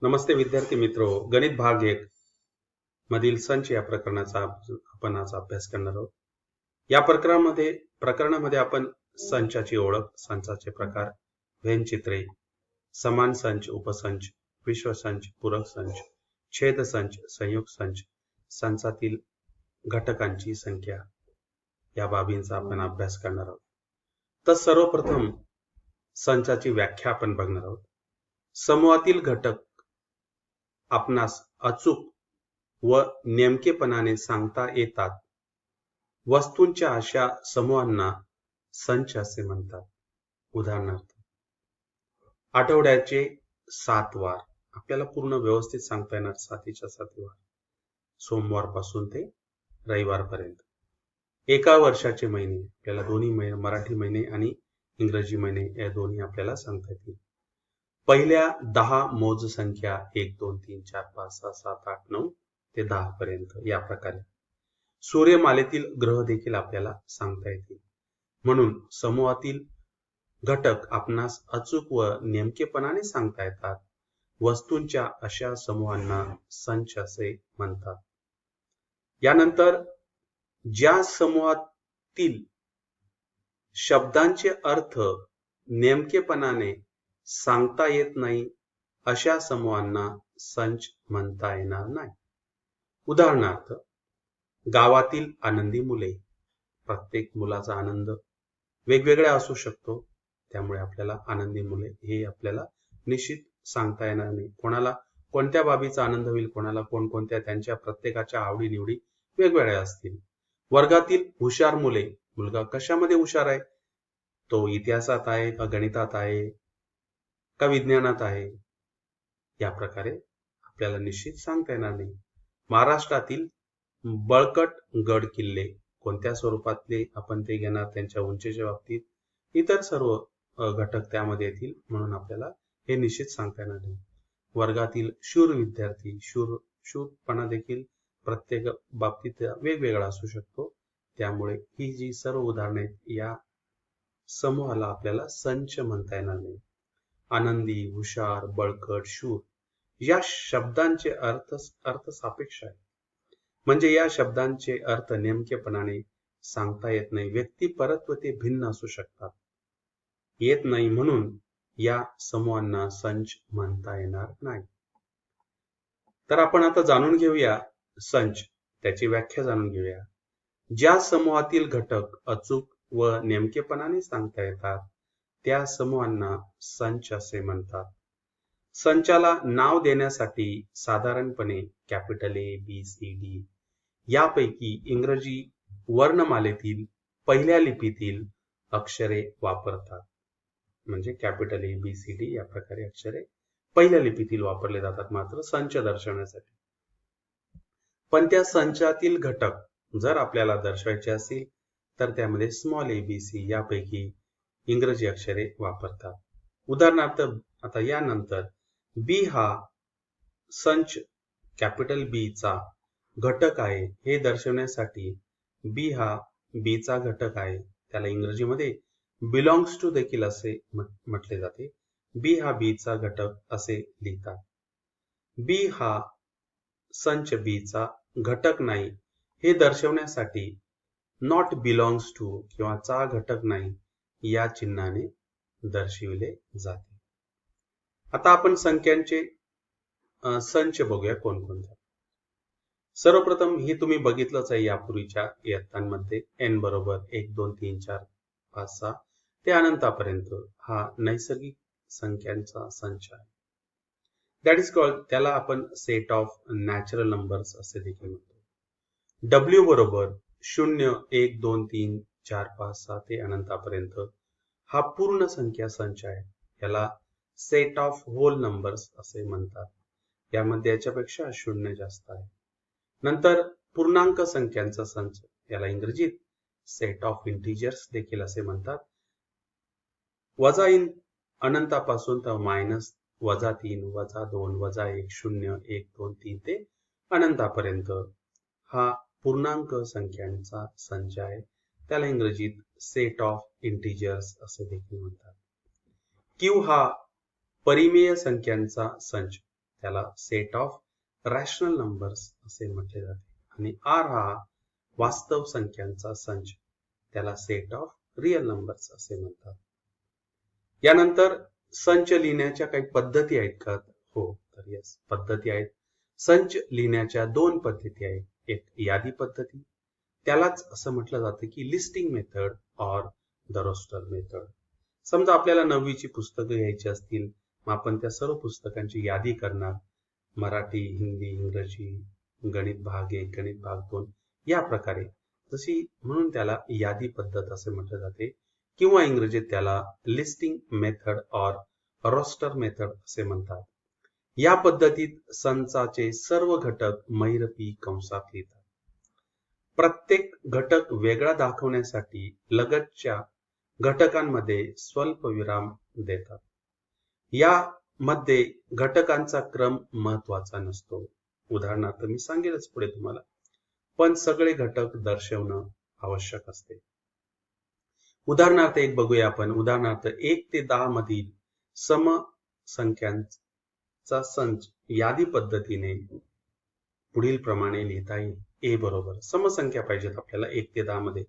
नमस्ते विद्यार्थी मित्रो, गणित भाग 1 मधील संच या प्रकरणाचा आपण आज अभ्यास करणार आहोत. या प्रकरणामध्ये आपण संचाची ओळख, संचाचे प्रकार, व्यंगचित्रे, समान संच, उपसंच, विश्वसंच, पूरक संच, छेद संच, संयुक्त संच, संचातील घटकांची संख्या या बाबींचा आपण अभ्यास करणार आहोत. तर सर्वप्रथम संचाची व्याख्या आपण बघणार आहोत. समूहातील घटक आपणास अचूक व नेमकेपणाने सांगता येतात. वस्तूंच्या अशा समूहांना संच असे म्हणतात. उदाहरणार्थ, आठवड्याचे 7 वार आपल्याला पूर्ण व्यवस्थित सांगता येणार. 7च्या 7 वार, सोमवारपासून ते रविवारपर्यंत. एका वर्षाचे महिने आपल्याला दोन्ही महिने, मराठी महिने आणि इंग्रजी महिने या दोन्ही आपल्याला सांगता येतील. पहिल्या 10 मोज संख्या 1 2 3 4 5 6 7 8 9 ते 10 पर्यंत या प्रकारे. सूर्यमालेतील ग्रह देखील आपल्याला सांगता येतील. म्हणून समूहातील घटक आपणास अचूक व नेमकेपणाने सांगता येतात. वस्तूंच्या अशा समूहांना संच असे म्हणतात. यानंतर ज्या समूहातील शब्दांचे अर्थ नेमकेपणाने सांगता येत नाही अशा समूहांना संच म्हणता येणार नाही. उदाहरणार्थ, गावातील आनंदी मुले. प्रत्येक मुलाचा आनंद वेगवेगळा असू शकतो, त्यामुळे आपल्याला आनंदी मुले हे आपल्याला निश्चित सांगता येणार नाही. कोणाला कोणत्या बाबीचा आनंद होईल, कोणाला कोणकोणत्या, त्यांच्या प्रत्येकाच्या आवडीनिवडी वेगवेगळ्या असतील. वर्गातील हुशार मुले. मुलगा कशामध्ये हुशार आहे? तो इतिहासात आहे का, गणितात आहे का, विज्ञानात आहे? या प्रकारे आपल्याला निश्चित सांगता येणार नाही. महाराष्ट्रातील बळकट गड किल्ले कोणत्या स्वरूपातले आपण ते घेणार, त्यांच्या उंचीच्या बाबतीत इतर सर्व घटक त्यामध्ये येतील, म्हणून आपल्याला हे निश्चित सांगता येणार नाही. वर्गातील शूर विद्यार्थी. शूरपणा देखील प्रत्येक बाबतीत वेगवेगळा असू शकतो, त्यामुळे ही जी सर्व उदाहरणे आहेत, या समूहाला आपल्याला संच म्हणता येणार नाही. आनंदी, हुशार, बळकट, शूर या शब्दांचे अर्थ सापेक्ष आहे. म्हणजे या शब्दांचे अर्थ नेमकेपणाने सांगता येत नाही. व्यक्ती परत्व ते भिन्न असू शकतात, येत नाही, म्हणून या समूहांना संच म्हणता येणार नाही. तर आपण आता जाणून घेऊया संच, त्याची व्याख्या जाणून घेऊया. ज्या समूहातील घटक अचूक व नेमकेपणाने सांगता येतात त्या समूहांना संच असे म्हणतात. संचाला नाव देण्यासाठी साधारणपणे capital A, B, C, D यापैकी इंग्रजी वर्णमालेतील पहिल्या लिपीतील अक्षरे वापरतात. म्हणजे capital A, B, C, D या प्रकारे अक्षरे पहिल्या लिपीतील वापरले जातात मात्र संच दर्शवण्यासाठी. पण त्या संचातील घटक जर आपल्याला दर्शवायचे असतील तर त्यामध्ये स्मॉल ए, बी, सी यापैकी इंग्रजी अक्षरे वापरतात. उदाहरणार्थ, आता यानंतर बी हा संच कॅपिटल बी चा घटक आहे हे दर्शवण्यासाठी बी हा बी चा घटक आहे, त्याला इंग्रजीमध्ये बिलॉंग्स टू देखील असे म्हटले जाते. बी हा बी चा घटक असे लिहितात. बी हा संच बी चा घटक नाही हे दर्शवण्यासाठी नॉट बिलॉंग्स टू किंवा चा घटक नाही या चिन्हाने दर्शविले जाते. आता आपण संख्यांचे संच बघूया कोणकोणत्या. सर्वप्रथम हे तुम्ही बघितलंच आहे यापूर्वीच्या इयत्तांमध्ये. n बरोबर 1 2 3 4 5 6 ते अनंतापर्यंत हा नैसर्गिक संख्यांचा संच आहे. दॅट इज कॉल्ड, त्याला आपण सेट ऑफ नॅचरल नंबर्स असे देखील म्हणतो. w बरोबर 0 1 2 3 4 5 6 ते अनंतापर्यंत हा पूर्ण संख्या संच आहे. याला सेट ऑफ होल नंबर्स असे म्हणतात. यामध्ये याच्यापेक्षा 0 जास्त आहे. नंतर पूर्णांक संख्यांचा संच, याला इंग्रजीत सेट ऑफ इंटिजर्स देखील असे म्हणतात. वजा अनंतापासून तर मायनस -3 -2 -1 0 1 2 3 ते अनंतापर्यंत हा पूर्णांक संख्यांचा संच आहे. त्याला इंग्रजीत सेट ऑफ इंटिजर्स असे देखील म्हणतात. क्यू हा परिमेय संख्यांचा संच, त्याला सेट ऑफ रॅशनल नंबर्स असे म्हटले जाते. आणि आर हा वास्तव संख्यांचा संच, त्याला सेट ऑफ रिअल नंबर्स असे म्हणतात. यानंतर संच लिहिण्याच्या काही पद्धती आहेत का? हो, तर यस, पद्धती आहेत. संच लिहिण्याच्या दोन पद्धती आहेत. एक यादी पद्धती, त्यालाच असं म्हटलं जातं की लिस्टिंग मेथड और द रोस्टर मेथड. समजा आपल्याला 9वीची पुस्तकं घ्यायची असतील, मग आपण त्या सर्व पुस्तकांची यादी करणार. मराठी, हिंदी, इंग्रजी, गणित भाग 1, गणित भाग 2 या प्रकारे. जशी म्हणून त्याला यादी पद्धत असे म्हटले जाते, किंवा इंग्रजीत त्याला लिस्टिंग मेथड और रोस्टर मेथड असे म्हणतात. या पद्धतीत संचाचे सर्व घटक महिरपी कंसात लिहितात. प्रत्येक घटक वेगळा दाखवण्यासाठी लगतच्या घटकांमध्ये स्वल्पविराम देतात. यामध्ये घटकांचा क्रम महत्वाचा नसतो. उदाहरणार्थ मी सांगेलच पुढे तुम्हाला, पण सगळे घटक दर्शवणं आवश्यक असते. उदाहरणार्थ एक बघूया आपण. उदाहरणार्थ 1 ते 10 मधील सम संख्यांचा संच यादी पद्धतीने पुढील प्रमाणे लिहिता येईल. ए बरोबर, समसंख्या पाहिजेत आपल्याला 1 ते 10 मध्ये.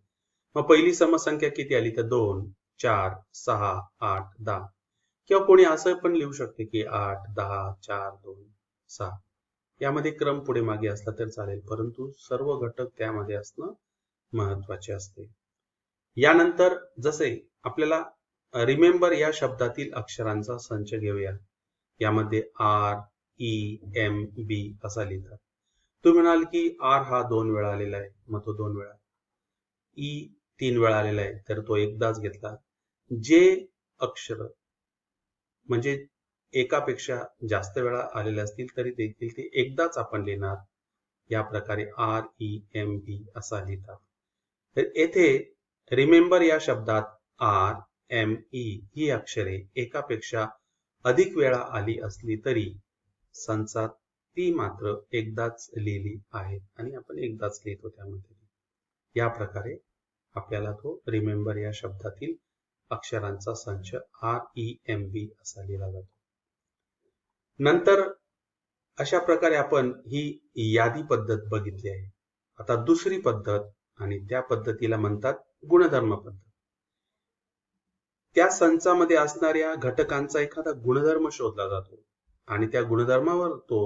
मग पहिली समसंख्या किती आली तर 2, 4, 6, 8, 10. किंवा कोणी असं पण लिहू शकते की 8, 10, 4, 2, 6. यामध्ये क्रम पुढे मागे असला तर चालेल, परंतु सर्व घटक त्यामध्ये असणं महत्वाचे असते. यानंतर जसे आपल्याला रिमेंबर या शब्दातील अक्षरांचा संच घेऊया. यामध्ये आर, ई, एम, बी असा लिहितात. तुम्ही म्हणाल की आर हा 2 वेळा आलेला आहे, मग तो 2 वेळा. ई 3 वेळा आलेला आहे, तर तो एकदाच घेतला. जे अक्षर म्हणजे एकापेक्षा जास्त वेळा आलेले असतील तरी देखील ते एकदाच आपण लिहिणार. या प्रकारे आर, ई, एम, बी असा लिहितात. तर येथे रिमेंबर या शब्दात आर, एम, ई ही अक्षरे एकापेक्षा अधिक वेळा आली असली तरी संचात ती मात्र एकदाच लिहिली आहेत आणि आपण एकदाच लिहितो त्यामध्ये. या प्रकारे आपल्याला तो रिमेंबर या शब्दातील अक्षरांचा संच आर, ई, एम, बी असा लिहिला जातो. नंतर अशा प्रकारे आपण ही यादी पद्धत बघितली आहे. आता दुसरी पद्धत, आणि त्या पद्धतीला म्हणतात गुणधर्म पद्धत. त्या संचामध्ये असणाऱ्या घटकांचा एखादा गुणधर्म शोधला जातो आणि त्या गुणधर्मावर तो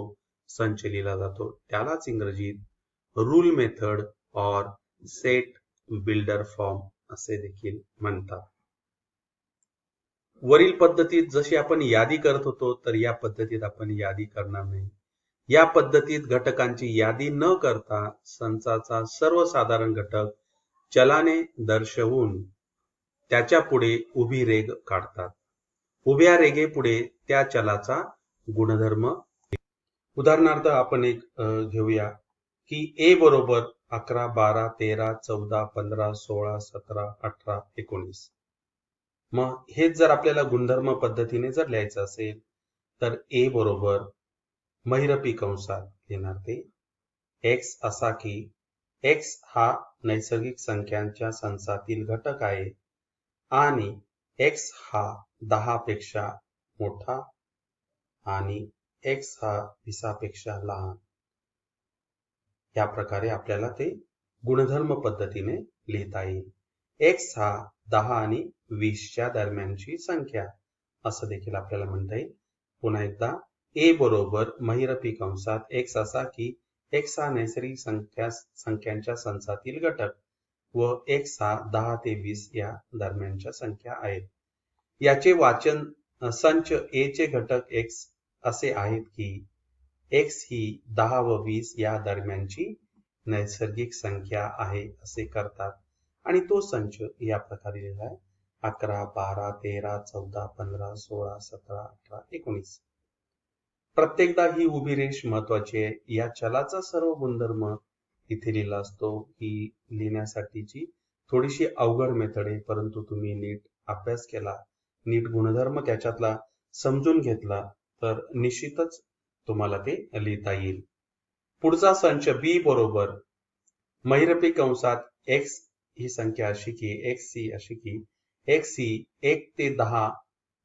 संच लिहिला जातो. त्यालाच इंग्रजीत रूल मेथड और सेट बिल्डर फॉर्म असे देखील म्हणतात. वरील पद्धतीत जशी आपण यादी करत होतो, तर या पद्धतीत आपण यादी करणार नाही. या पद्धतीत घटकांची यादी न करता संचाचा सर्वसाधारण घटक चलाने दर्शवून त्याच्या पुढे उभी रेघ काढतात. उभ्या रेघेपुढे त्या चलाचा गुणधर्म. उदाहरणार्थ आपण एक घेऊया की ए बरोबर 11, 12, 13, 14, 15, 16, 17, 18, 19. मग हेच जर आपल्याला गुणधर्म पद्धतीने जर लिहायचं असेल तर ए बरोबर महिरपी कंसात लिहिणार ते एक्स असा की एक्स हा नैसर्गिक संख्यांच्या संचातील घटक आहे आणि एक्स हा 10 पेक्षा मोठा आणि एक्स हा 20 पेक्षा लहान. या प्रकारे आपल्याला ते गुणधर्म पद्धतीने लिहिता येईल. एक्स हा 10 आणि 20च्या दरम्यानची संख्या असं देखील आपल्याला म्हणता येईल. पुन्हा एकदा ए बरोबर महिरपी कंसात एक्स असा की एक्स हा नैसर्गिक संख्यांच्या संचातील घटक व एक्स हा 10 ते 20 या दरम्यानच्या संख्या आहेत. याचे वाचन संच ए चे घटक एक्स असे आहेत की एक्स ही 10 व 20 या दरम्यानची नैसर्गिक संख्या आहे असे करतात आणि तो संच या प्रकारे लिहिला आहे 11, 12, 13, 14, 15, 16, 17, 18, 19. प्रत्येकदा ही उभी रेष महत्वाची आहे. या चलाचा सर्व गुणधर्म इथे लिहिला असतो. ही लिहिण्यासाठीची थोडीशी अवघड मेथड आहे, परंतु तुम्ही नीट अभ्यास केला, नीट गुणधर्म त्याच्यातला समजून घेतला तर निश्चितच तुम्हाला ते लिहिता येईल. पुढचा संच बी बरोबर महिरपी कंसात एक्स ही संख्या अशी की एक्स ही अशी की एक्स ही 1 ते 10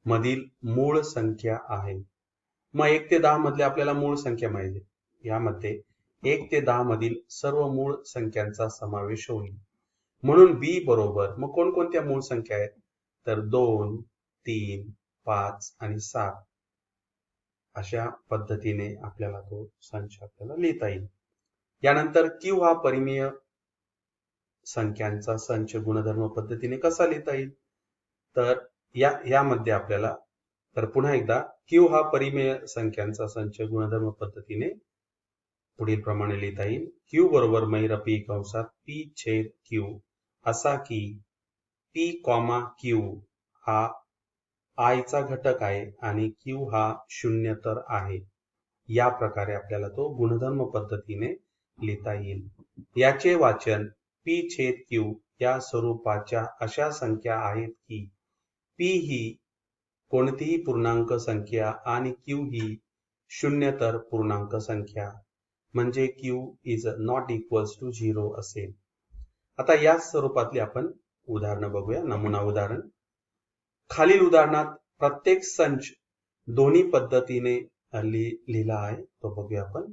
मधील मूळ संख्या आहे. मग 1 ते 10 मधले आपल्याला मूळ संख्या माहिती. यामध्ये 1 ते 10 मधील सर्व मूळ संख्यांचा समावेश होईल. म्हणून बी बरोबर मग कोणकोणत्या मूळ संख्या आहेत तर 2, 3, 5 आणि 7 अशा पद्धतीने आपल्याला तो संच आपल्याला लिहिता येईल. यानंतर क्यू हा परिमेय संख्यांचा संच गुणधर्म पद्धतीने कसा लिहिता येईल तर यामध्ये आपल्याला तर पुन्हा एकदा क्यू हा परिमेय संख्यांचा संच गुणधर्म पद्धतीने पुढील प्रमाणे लिहिता येईल. क्यू बरोबर महिरपी कंसात पी छेद क्यू असा की पी कॉमा क्यू हा आय चा घटक आहे आणि क्यू हा शून्यतर आहे. या प्रकारे आपल्याला तो गुणधर्म पद्धतीने लिहिता येईल. याचे वाचन पी छेद क्यू या स्वरूपाच्या अशा संख्या आहेत की पी ही कोणतीही पूर्णांक संख्या आणि क्यू ही शून्यतर पूर्णांक संख्या म्हणजे q is not equals to 0 असेल. आता या स्वरूपातली आपण उदाहरणं बघूया. नमुना उदाहरण. खालील उदाहरणात प्रत्येक संच दोन्ही पद्धतीने लिहिला आहे तो बघूया आपण.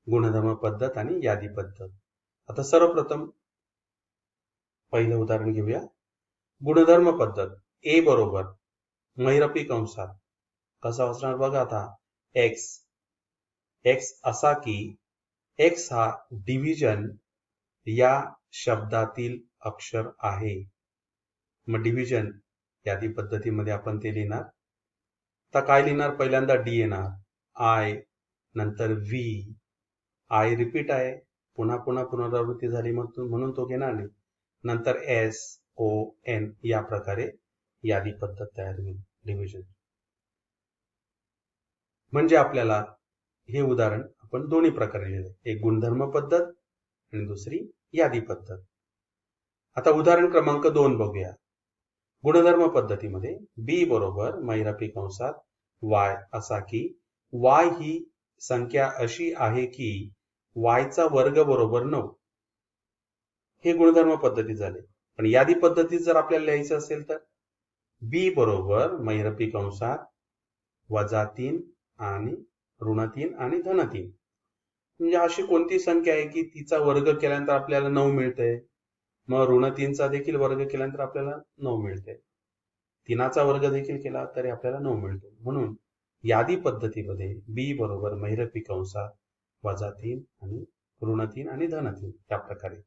गुणधर्म पद्धत आणि यादी पद्धत. आता सर्वप्रथम पहिलं उदाहरण घेऊया. गुणधर्म पद्धत ए बरोबर महिरपी कंसात कसा असणार बघा आता एक्स असा की एक्स हा डिव्हिजन या शब्दातील अक्षर आहे. मग डिव्हिजन यादी पद्धतीमध्ये आपण ते लिहिणार. आता काय लिहिणार पहिल्यांदा डी येणार आय नंतर व्ही आय रिपीट आहे पुन्हा पुनरावृत्ती झाली म्हणून तो घेणार नाही. नंतर एस ओ एन या प्रकारे यादी पद्धत तयार होईल डिव्हिजन. म्हणजे आपल्याला हे उदाहरण आपण दोन्ही प्रकारे लिहिलं. एक गुणधर्म पद्धत आणि दुसरी यादी पद्धत. आता उदाहरण क्रमांक 2 बघूया. गुणधर्म पद्धतीमध्ये बी बरोबर महिरपी कंसात वाय असा की वाय ही संख्या अशी आहे की वायचा वर्ग बरोबर 9. हे गुणधर्म पद्धती झाले. पण यादी पद्धतीत जर आपल्याला लिहायचं असेल तर बी बरोबर महिरपी कंसात -3 आणि -3 आणि -3. म्हणजे अशी कोणती संख्या आहे की तिचा वर्ग केल्यानंतर आपल्याला 9 मिळते. मग -3चा देखील वर्ग केल्यानंतर आपल्याला 9 मिळते. 3चा वर्ग देखील केला तरी आपल्याला 9 मिळतो. म्हणून यादी पद्धतीमध्ये बी बरोबर महिरपी कंसात -3 आणि -3 आणि -3 या प्रकारे.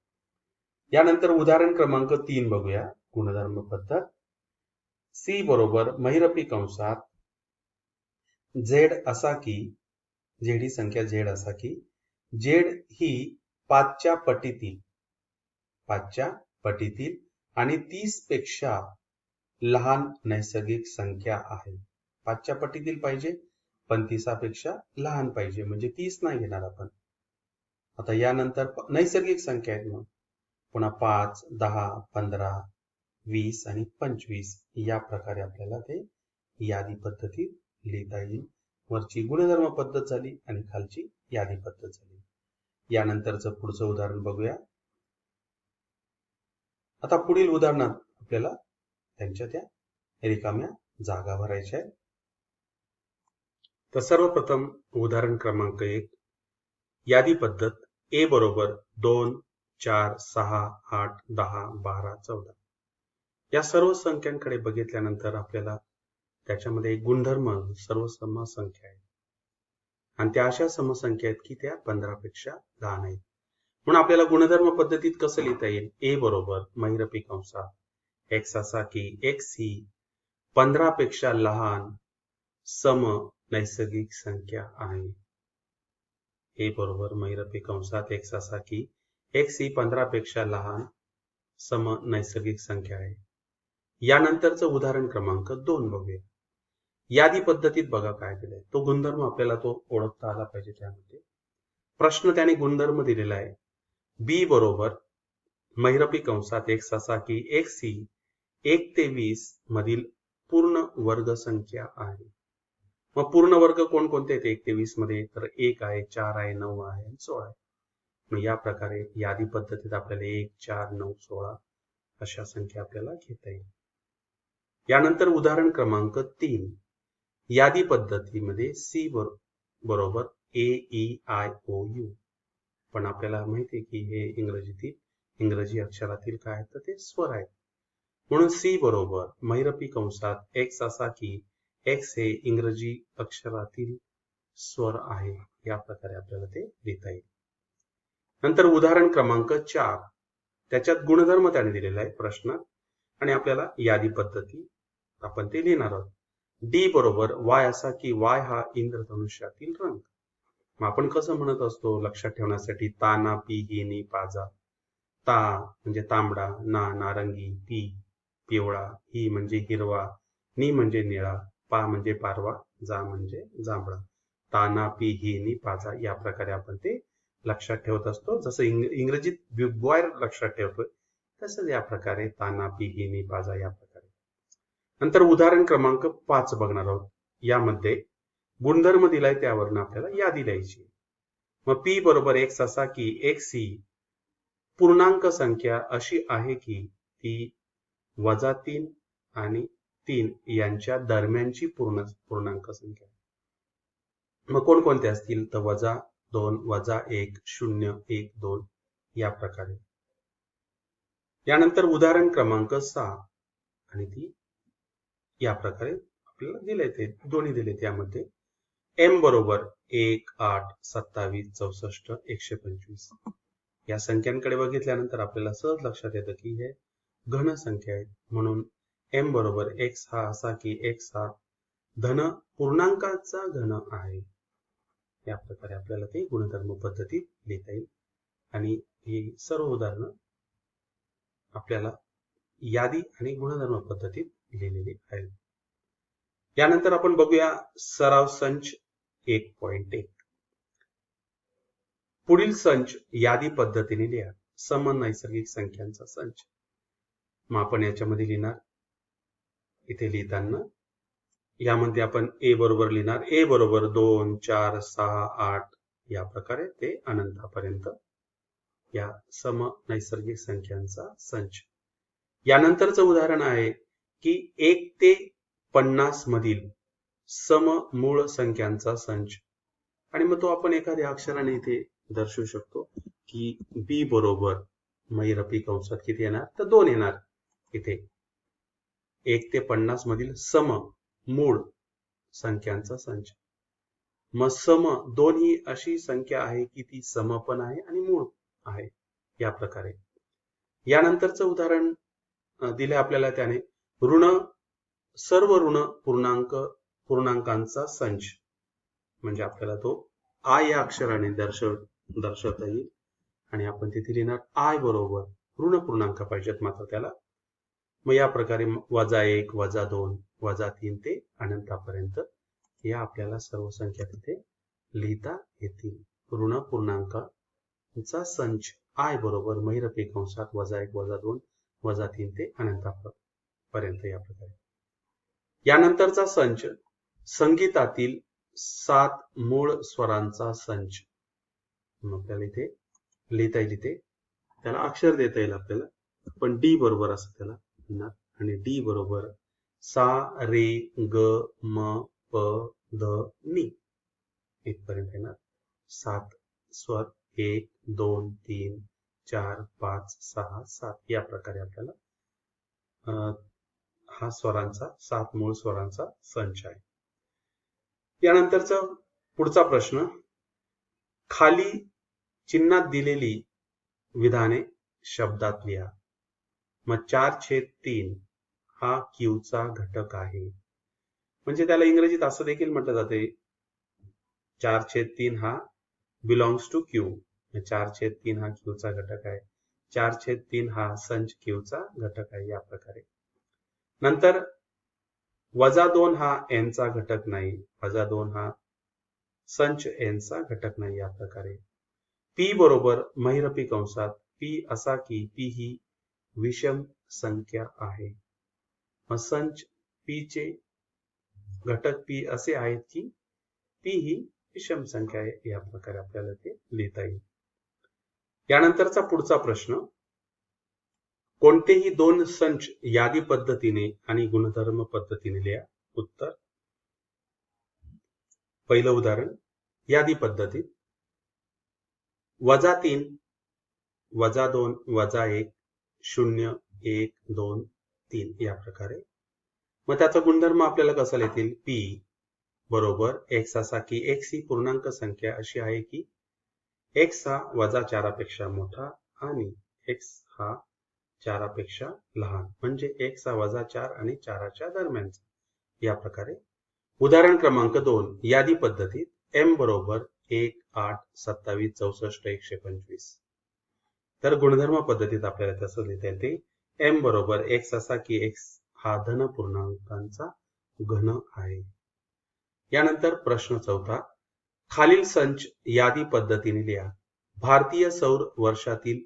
यानंतर उदाहरण क्रमांक 3 बघूया. गुणधर्म पद्धत सी बरोबर महिरपी कंसात झेड असा की झेड ही संख्या झेड असा की झेड ही 5च्या पटीतील आणि 30 पेक्षा लहान नैसर्गिक संख्या आहे. 5च्या पटीतील पाहिजे पण 30 पेक्षा लहान पाहिजे म्हणजे 30 नाही घेणार आपण. आता यानंतर नैसर्गिक संख्या आहेत मग पुन्हा 5, 10, 15, 20 आणि 25 या प्रकारे आपल्याला ते यादी पद्धतीत लिहिता येईल. वरची गुणधर्म पद्धत झाली आणि खालची यादी पद्धत झाली. यानंतरचं पुढचं उदाहरण बघूया. आता पुढील उदाहरणात आपल्याला त्यांच्या त्या रिकाम्या जागा भरायच्या आहेत. तर सर्वप्रथम उदाहरण क्रमांक 1 यादी पद्धत ए बरोबर 2, 4, 6, 8, 10, 12, 14 या सर्व संख्यांकडे बघितल्यानंतर आपल्याला त्याच्यामध्ये एक गुणधर्म सर्व समसंख्या आहेत आणि त्या अशा समसंख्या आहेत की त्या 15 पेक्षा लहान आहेत. म्हणून आपल्याला गुणधर्म पद्धतीत कसं लिहिता येईल. ए बरोबर महिरपी कंसात एक्स असा की एक्स ही 15 पेक्षा लहान सम नैसर्गिक संख्या आहे. ए बरोबर महिरपी कंसात एक्स असा की एक्स ही 15 पेक्षा लहान सम नैसर्गिक संख्या आहे. यानंतरचं उदाहरण क्रमांक 2 बघूया. यादी पद्धतीत बघा काय दिलंय. तो गुणधर्म आपल्याला तो ओळखता आला पाहिजे. त्यामध्ये प्रश्न त्याने गुणधर्म दिलेला आहे. बी बरोबर महिरपी कंसात एक्स असा की एक्स ही 1 ते 20 मधील पूर्ण वर्ग संख्या आहे. मग पूर्ण वर्ग कोणकोणते आहेत 1 ते 20 मध्ये तर 1 आहे, 4 आहे, 9 आहे आणि 16 आहे. मग या प्रकारे यादी पद्धतीत आपल्याला 1, 4, 9, 16 अशा संख्या आपल्याला घेता येईल. यानंतर उदाहरण क्रमांक 3 यादी पद्धतीमध्ये सी बरोबर AEIOU, पण आपल्याला माहिती आहे की हे इंग्रजी अक्षरातील काय आहेत तर ते स्वर आहेत. म्हणून सी बरोबर महिरपी कंसात एक्स असा की एक्स हे इंग्रजी अक्षरातील स्वर आहे. या प्रकारे आपल्याला ते लिहिता येईल. नंतर उदाहरण क्रमांक 4, त्याच्यात गुणधर्म त्याने दिलेला आहे प्रश्न आणि आपल्याला यादी पद्धती आपण ते लिहिणार आहोत. डी बरोबर वाय असा की वाय हा इंद्रधनुष्यातील रंग. मग आपण कसं म्हणत असतो लक्षात ठेवण्यासाठी, ता ना पी ही नी पाजा. ता म्हणजे तांबडा, ना नारंगी, पी पिवळा, ही म्हणजे हिरवा, नी म्हणजे निळा, पा म्हणजे पारवा, जा म्हणजे जांभळा. ता ना पी ही नी पाजा. या प्रकारे आपण ते लक्षात ठेवत असतो. जसं इंग्रजीत बिग बॉय लक्षात ठेवतोय तसंच या प्रकारे ताना पी ही नी पाजा या प्रकारे. नंतर उदाहरण क्रमांक 5 बघणार आहोत. यामध्ये गुणधर्म दिलाय त्यावरून आपल्याला यादी लिहायची. मग पी बरोबर एक्स असा की एक्स ही पूर्णांक संख्या अशी आहे की ती -3 आणि 3 यांच्या दरम्यानची पूर्णांक संख्या. मग कोणकोणते असतील तर -2, -1, 0, 1, 2 या प्रकारे. यानंतर उदाहरण क्रमांक 6 आणि ती या प्रकारे आपल्याला दिले, ते दोन्ही दिले. त्यामध्ये एम बरोबर 1, 8, 27, 64, 125 या संख्यांकडे बघितल्यानंतर आपल्याला सहज लक्षात येतं की हे घन संख्या आहेत. म्हणून एम बरोबर एक्स हा असा की एक्स हा धन पूर्णांकाचा घन आहे. या प्रकारे आपल्याला ते गुणधर्म पद्धतीत लिहिता येईल आणि ही सर्व उदाहरणं आपल्याला यादी आणि गुणधर्म पद्धतीत लिहिलेली आहेत. यानंतर आपण बघूया सराव संच 1.1. पुढील संच यादी पद्धतीने लिहा. सम नैसर्गिक संख्यांचा संच. मग आपण याच्यामध्ये लिहिणार, इथे लिहिताना यामध्ये आपण ए बरोबर लिहिणार. ए बरोबर 2, 4, 6, 8 या प्रकारे ते अनंतापर्यंत या सम नैसर्गिक संख्यांचा संच. यानंतरचं उदाहरण आहे की 1 ते 50 मधील सम मूळ संख्यांचा संच. आणि मग तो आपण एखाद्या अक्षराने इथे दर्शवू शकतो की बी बरोबर महिरपी कंसात किती येणार तर 2 येणार. इथे 1 ते 50 मधील सम मूळ संख्यांचा संच. मग सम 2 ही अशी संख्या आहे की ती सम पण आहे आणि मूळ आहे. या प्रकारे यानंतरचं उदाहरण दिले आपल्याला त्याने सर्व ऋण पूर्णांकांचा संच. म्हणजे आपल्याला तो आय या अक्षराने दर्शवता येईल आणि आपण तिथे लिहिणार आय बरोबर ऋण पूर्णांक पाहिजेत मात्र त्याला. मग या प्रकारे -1, -2, -3 ते अनंतापर्यंत या आपल्याला सर्व संख्या तिथे लिहिता येतील. ऋण पूर्णांकांचा संच आय बरोबर महिरपी कंसात -1, -2, -3 ते अनंतापर्यंत या प्रकारे. यानंतरचा संच संगीतातील 7 मूळ स्वरांचा संच. आपल्याला इथे लिहिता येईल, इथे त्याला अक्षर देता येईल आपल्याला, पण डी बरोबर असं त्याला लिहिणार. आणि डी बरोबर सा रे ग म प ध नी इथपर्यंत येणार. 7 स्वर 1, 2, 3, 4, 5, 6, 7 या प्रकारे आपल्याला हा स्वरांचा 7 मूळ स्वरांचा संच आहे. यानंतरचा पुढचा प्रश्न, खाली चिन्हात दिलेली विधाने शब्दात लिहा. मग 4/3 हा क्यूचा घटक आहे. म्हणजे त्याला इंग्रजीत असं देखील म्हटलं जाते 4/3 हा बिलॉंग्स टू क्यू. 4/3 हा क्यूचा घटक आहे. 4/3 हा संच क्यूचा घटक आहे. या प्रकारे. नंतर -2 हा एनचा घटक नाही. -2 हा संच एनचा घटक नाही. या प्रकारे. पी बरोबर महिरपी कंसात पी असा की पी ही विषम संख्या आहे. मग संच पी चे घटक पी असे आहेत की पी ही विषम संख्या आहे. या प्रकारे आपल्याला ते लिहिता येईल. यानंतरचा पुढचा प्रश्न, कोणतेही 2 संच यादी पद्धतीने आणि गुणधर्म पद्धतीने लिहा. उत्तर पहिलं उदाहरण यादी पद्धतीत -3, -2, -1, 0, 1, 2, 3 या प्रकारे. मग त्याचा गुणधर्म आपल्याला कसा लिहितील? p बरोबर x असा की x ही पूर्णांक संख्या अशी आहे की x हा -4 पेक्षा मोठा आणि x हा 4 पेक्षा लहान, म्हणजे x हा -4 आणि 4च्या दरम्यानचा. या प्रकारे. उदाहरण क्रमांक 2 यादी पद्धतीत m बरोबर 1, 8, 27, 64, 125. तर गुणधर्म पद्धतीत आपल्याला तसं लिहिता येते m बरोबर x असा की x हा धन पूर्णांकांचा घन आहे. यानंतर प्रश्न 4 खालील संच यादी पद्धतीने लिहा. भारतीय सौर वर्षातील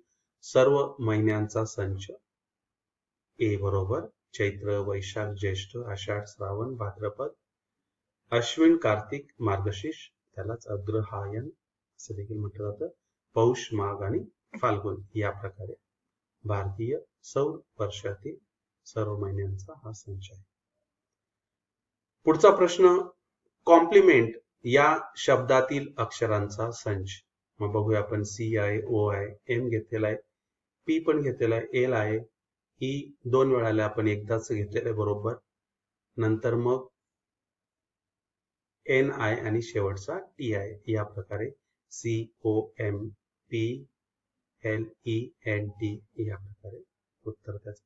सर्व महिन्यांचा संच. ए बरोबर चैत्र, वैशाख, ज्येष्ठ, आषाढ, श्रावण, भाद्रपद, अश्विन, कार्तिक, मार्गशीर्ष, त्यालाच अग्रहायण असं देखील म्हटलं जातं, पौष, माघ आणि फाल्गुन. या प्रकारे भारतीय सौर वर्षातील सर्व महिन्यांचा हा संच आहे. पुढचा प्रश्न कॉम्प्लिमेंट या शब्दातील अक्षरांचा संच. मग बघूया आपण सी आहे, ओ आहे, एम घेतलेला आहे, पी पण घेतलेला आहे, एल आहे, ई 2 वेळाला आपण एकदाच घेतलेलं आहे बरोबर. नंतर मग एन आय आणि शेवटचा टी आय. या प्रकारे C O M P L E N T या प्रकारे उत्तर त्याचं.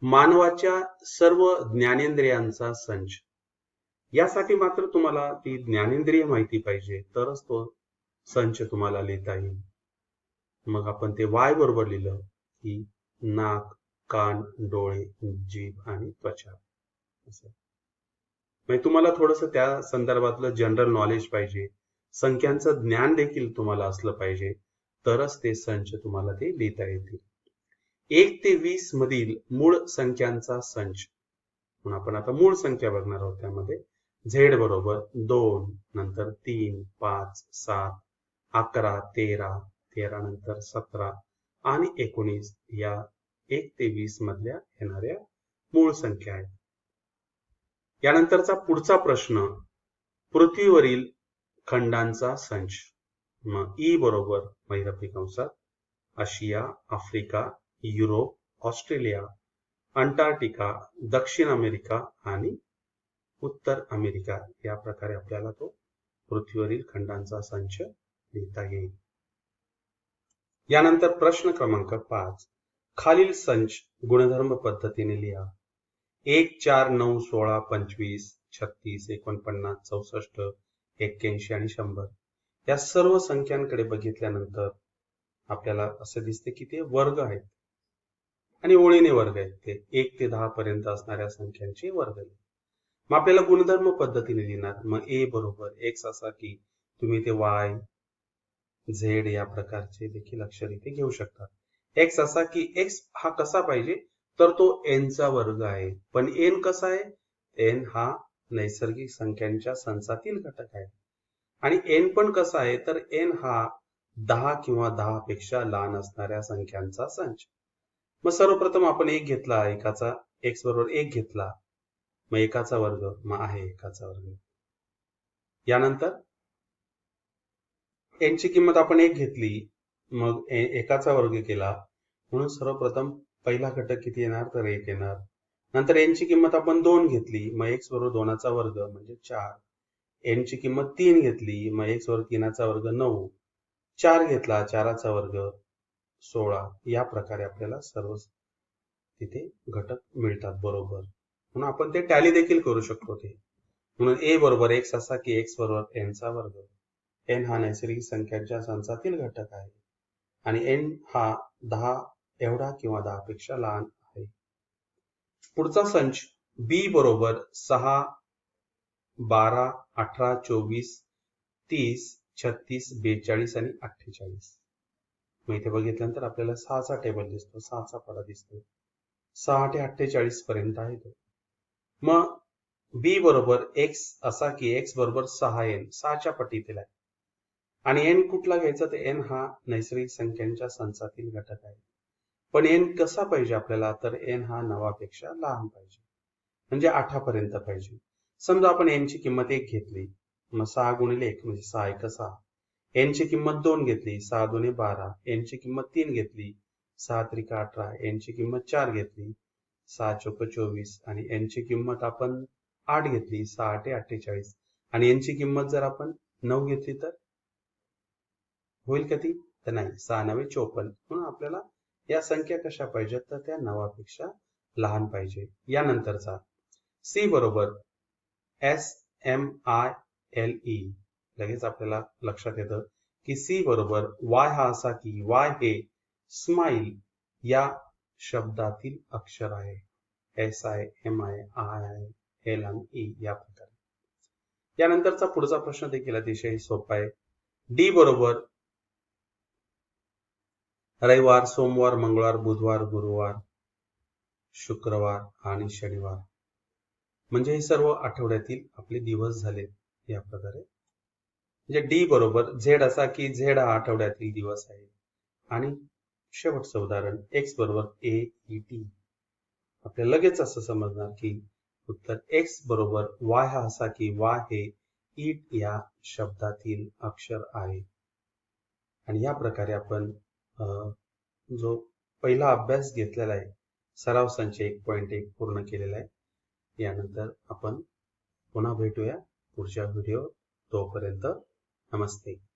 मानवाच्या सर्व ज्ञानेंद्रियांचा संच. यासाठी मात्र तुम्हाला ती ज्ञानेंद्रिय माहिती पाहिजे, तरच तो संच तुम्हाला लिहिता येईल. मग आपण ते वाय बरोबर लिहिलं की नाक, कान, डोळे, जीभ आणि त्वचा असं. म्हणजे तुम्हाला थोडंसं त्या संदर्भातलं जनरल नॉलेज पाहिजे, संख्यांचं ज्ञान देखील तुम्हाला असलं पाहिजे, तरच ते संच तुम्हाला ते लिहिता येतील. 1 ते 20 मधील मूळ संख्यांचा संच. म्हणून आपण आता मूळ संख्या बघणार आहोत. त्यामध्ये झेड बरोबर 2, नंतर 3, 5, 7, 11, 13, 13 नंतर 17 आणि 19 या 1 ते 20 मधल्या येणाऱ्या मूळ संख्या आहेत. यानंतरचा पुढचा प्रश्न पृथ्वीवरील खंडांचा संच. मग ई बरोबर महिरपी कंसात आशिया, आफ्रिका, युरोप, ऑस्ट्रेलिया, अंटार्क्टिका, दक्षिण अमेरिका आणि उत्तर अमेरिका. या प्रकारे आपल्याला तो पृथ्वीवरील खंडांचा संच लिहिता येईल. यानंतर प्रश्न क्रमांक 5 खालील संच गुणधर्म पद्धतीने लिहा. 1, 4, 9, 16, 25, 36, 49, 64, 81 आणि 100 या सर्व संख्यांकडे बघितल्यानंतर आपल्याला असं दिसते की ते वर्ग आहेत आणि ओळीने वर्ग आहेत. ते 1 ते 10 पर्यंत असणाऱ्या संख्यांचे वर्ग आहेत. मग आपल्याला गुणधर्म पद्धतीने लिहिणार. मग ए बरोबर एक्स असा की तुम्ही ते वाय, झेड या प्रकारचे देखील अक्षर इथे घेऊ शकता. एक्स असा की एक्स हा कसा पाहिजे, तर तो एन चा वर्ग आहे. पण एन कसा आहे? एन हा नैसर्गिक संख्यांच्या संचातील घटक आहे. आणि एन पण कसा आहे, तर एन हा 10 किंवा 10 पेक्षा लहान असणाऱ्या संख्यांचा संच. मग सर्वप्रथम आपण 1 घेतला, एकाचा एक्स बरोबर 1 घेतला, मग एकाचा वर्ग, मग आहे एकाचा वर्ग. यानंतर एन ची किंमत आपण 1 घेतली, मग एकाचा वर्ग केला, म्हणून सर्वप्रथम पहिला घटक किती येणार, तर 1 येणार. नंतर एन ची किंमत आपण 2 घेतली, मग एक्स बरोबर 2चा वर्ग म्हणजे 4. एन ची किंमत 3 घेतली, मग एक्स बरोबर 3चा वर्ग 9. 4 घेतला, 4चा वर्ग 16. या प्रकारे आपल्याला सर्व तिथे घटक मिळतात बरोबर. म्हणून आपण ते टॅली देखील करू शकतो ते. म्हणून ए बरोबर एक्स असा की एक्स बरोबर एन चा वर्ग. एन हा नैसर्गिक संख्यांच्या संचातील घटक आहे आणि एन हा 10 एवढा किंवा 10 पेक्षा लहान आहे. पुढचा संच बी बरोबर 6, 12, 18, 24, 30, 36, 42 आणि 48. मग इथे बघितल्यानंतर आपल्याला 6चा टेबल दिसतो, 6चा पाढा दिसतो. 6 ते 48 पर्यंत आहे तो. मग बी बरोबर एक्स असा की एक्स बरोबर 6n 6च्या पटीतील आहे. आणि एन कुठला घ्यायचा, तर एन हा नैसर्गिक संख्यांच्या संचातील घटक आहे. पण एन कसा पाहिजे आपल्याला, तर एन हा 9 पेक्षा लहान पाहिजे, म्हणजे 8 पर्यंत पाहिजे. समजा आपण एन ची किंमत 1 घेतली, मग 6 गुणिले 1 म्हणजे 6 1 6. n ची किंमत 2 घेतली, 6 2 12. n ची किंमत 3 घेतली, 6 3 18. n ची किंमत 4 घेतली, 6 4 24. आणि n ची किंमत आपण 8 घेतली, 6 8 48. आणि n ची किंमत जर आपण 9 घेतली तर होईल का ती? तर नाही, 6 9 54. म्हणून आपल्याला या संख्या कशा पाहिजेत तर त्या 9 पेक्षा लहान पाहिजे. यानंतरचा C बरोबर SMILE. लगेच आपल्याला लक्षात येतं की C बरोबर Y हा असा की Y हे स्माईल या शब्दातील अक्षर आहे. SIMILE आणि E या प्रकारे. यानंतरचा पुढचा प्रश्न देखील अतिशय सोपा आहे. D बरोबर रविवार, सोमवार, मंगळवार, बुधवार, गुरुवार, शुक्रवार आणि शनिवार. म्हणजे हे सर्व आठवड्यातील आपले दिवस झाले या प्रकारे. म्हणजे डी बरोबर झेड असा की झेड हा आठवड्यातील दिवस आहे. आणि शेवटचं उदाहरण एक्स बरोबर AET. आपल्याला लगेच असं समजणार की उत्तर एक्स बरोबर वाय हा असा की वाय हे ईट या शब्दातील अक्षर आहे. आणि या प्रकारे आपण जो पहिला अभ्यास घेतलेला आहे, सराव संच 1.1 पूर्ण केलेला आहे. यानंतर आपण पुन्हा भेटूया पुढच्या व्हिडिओ. तोपर्यंत नमस्ते.